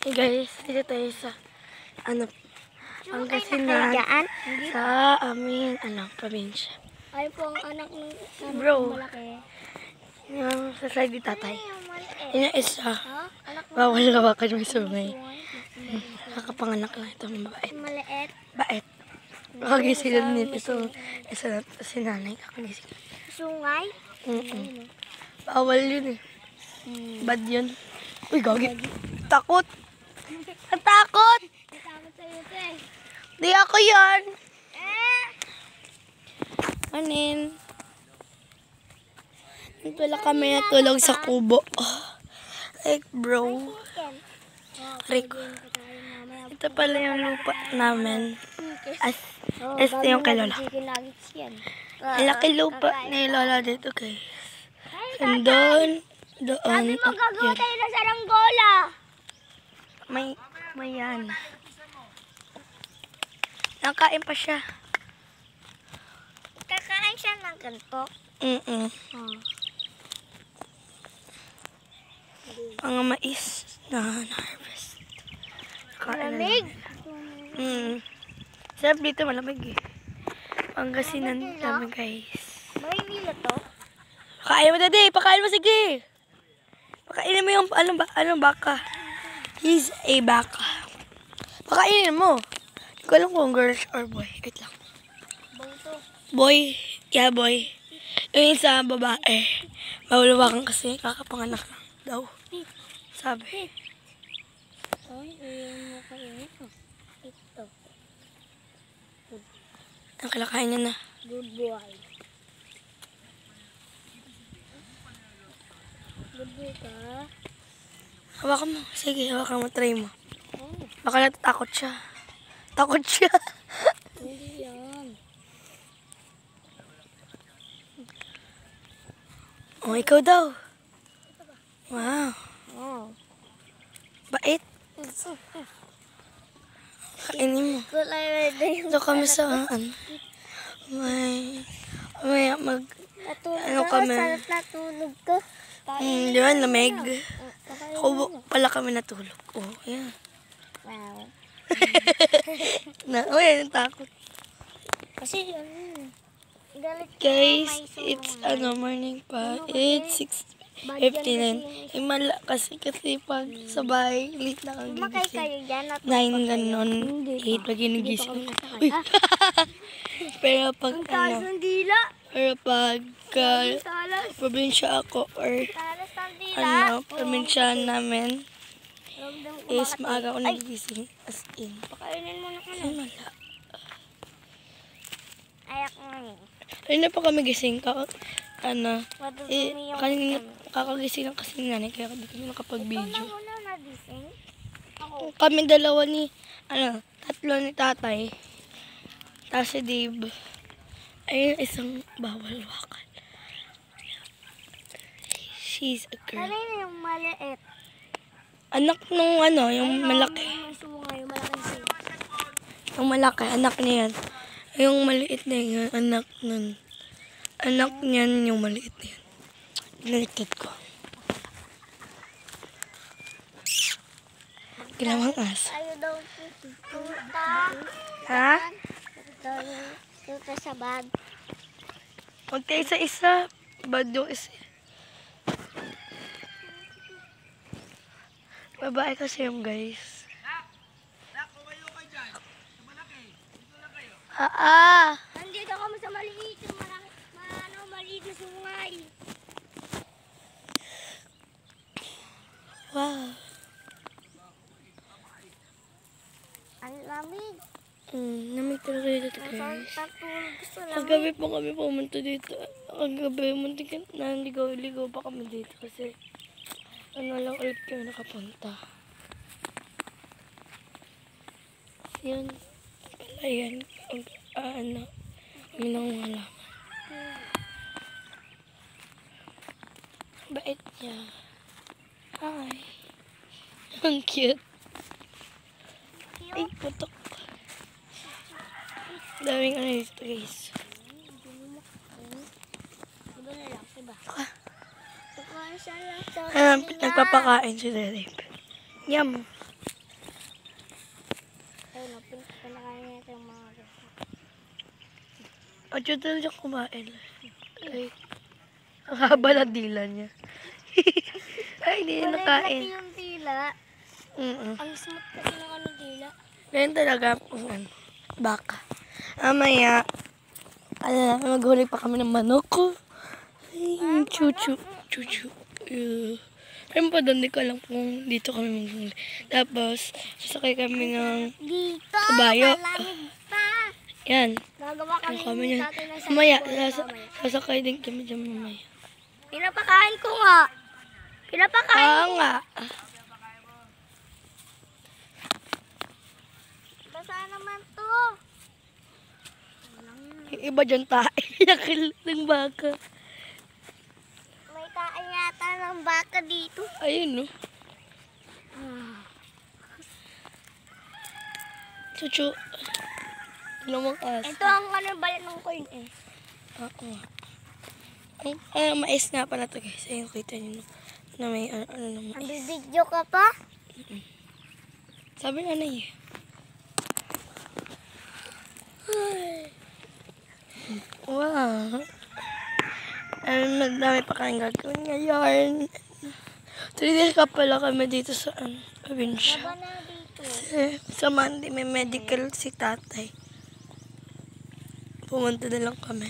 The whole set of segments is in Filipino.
Hey guys, dito tayo sa Pangasinan sa aming probinsya. Ay po ang anak ng Bro. malaki. Yung sa side ni tatay. Yun yung isa. Anak mo Bawal lawakan may sungay. Kakapanganak lang itong mabait. maliit. Bait. Nakagising na din ito. Isa na si nanay kakagising. Sungay. Bawal yun eh. Bad yun. Uy, gagi. Takot. Ang takot. Takot sa'yo ito eh. Di ako yan. Anin. Ito lang kami natulog sa kubo. Like bro. Rico. Ito pala yung lupa namin. Ito yung kay Lola. Ang laki lupa ni Lola dito guys. And doon. Sabi mo gagawa tayo na saranggola. May yan. Nakain pa siya. Kakain siya ng ganito. Ang mais na harvest. Malamig. Sarap dito, malamig eh. Pangasinan namin guys. Maynila to. Pakain mo daddy, pakain mo sige. Pakainin mo yung anong baka. He's a baka. Pakainin mo. Hindi ko alam kung girl or boy. Wait lang. Boy. Yeah, boy. Yung isa babae. Mawalawakan kasi kakapanganak lang daw. Sabi. Ay, ayun mo kayo ito. Ito. Ang kalakain niya na. Good boy. Good boy ka. Hawakan mo. Sige, hawakan mo. Try mo. Oh, Baka natatakot siya. Takot siya. hindi yan. Oh, ikaw daw. Wow. Oh. Bait. Kainin mo. Kulay red yung Ito kami sa may natulog kami. Sarap natulog ko. Di ba, lamig. Kubo pala kami natulog. Oh, yan. Wow. Uy, takot. Kasi galit ko Guys, may it's sungay. morning pa. It's 6:59. Imala kasi pag sa bahay, late na kang Kumakay gigising. kayo dyan at 9 ganon. 8 lagi nagising. Uy. Pero pag ng dila. Talas. probinsya ako or Talas ng dila. probinsya namin Ramdam ko is bakit maaga ako nagising. As in. pakainin mo na ka na. Ay, mala. Ayak nga yun. Kanina pa kami gising. Matutumi yung Kanina kakagising lang kasi nanay kaya hindi kami Ikaw nakapag-video. na muna nagising. Ako. Kami dalawa ni, tatlo ni tatay. Tapos si Dave. Ayun, isang bawal wakan. She's a girl. Ano yun yung maliit? Anak nung yung malaki. Yung sungay, yung malaking sungay. Yung malaki, anak niya yan. Yung maliit na yun, anak nun. Anak niyan yung maliit na yan. Baliktad ko. Ginawang aso. Ayaw daw tuta. Ha? Tuta sa bag. Huwag tayo isa-isa. Bad yung isa. Babae kasi yung guys. Nandito kami sa maliit. Yung maliit na sungay. Wow. Ang lamig. Namig talaga dito guys. Tatulog sa lamig. Kagabi pa kami pumunta dito. Kagabi, muntik na ligaw pa kami dito kasi lang ulit kami nakapunta. Yun. Ayan. Kami nang malaman. Bait niya. Hi. Ang cute. Ay, putok. Daming dito guys. Nagpapakain si Derek. Yum. Ang tutal siya kumain. Ay, ang haba na dila niya. Ay, hindi niya nakain. Kulay yung dila. Ang smooth kasi ng ano dila. Ganyan talaga ang baka. Mamaya, maghuli pa kami ng manok ko. Ay, chuchu. Chuchu. Ayun pa doon, di ko alam kung dito kami maghuli. Tapos, sasakay kami ng Dito, kabayo. malamig pa. Yan. Gagawa Ano kami kami ni yan? tatay ng Mamaya, mamaya. sasakay din kami dyan mamaya. Pinapakain ko nga. Pinapakain. Nga. Basa naman to. Yung iba dyan tayo. Nakil ng baka. May kain yata ng baka dito. Ayun, no? Chuchu. Lumakas. Ito ang ano balat ng coin eh. Oo. Mais nga pala to guys. Ayun, kita nyo na may ano na mais. Nag-video ka pa? Sabi nga na eh. Wow. Madami pa kayong gagawin ngayon. 3 days ka pala kami dito sa probinsya. Baba na dito. Sa Monday may medical si tatay. Pumunta na lang kami.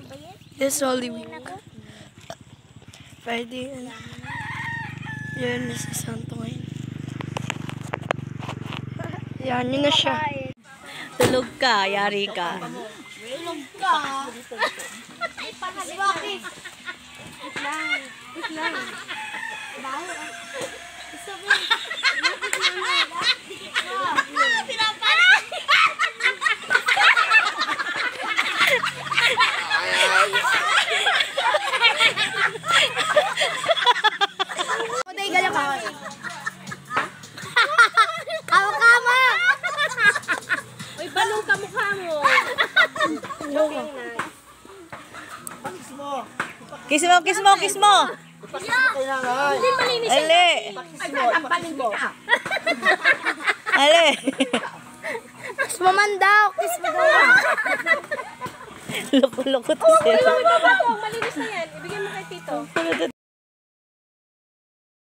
Ba yan? This Holy Week. Ako? Friday, yun na sa Santo ngayon. Yan, yun na siya. Tulog ka, yari ka. Bakit? Lang. Baho. Kama-kama! Uy, balong ka mukha mo. Kiss mo, kiss mo, kiss mo. Hindi malinis. Ale. Ale. Kiss mo man daw. Kiss mo daw. Loko-loko to siya. Malinis na yan.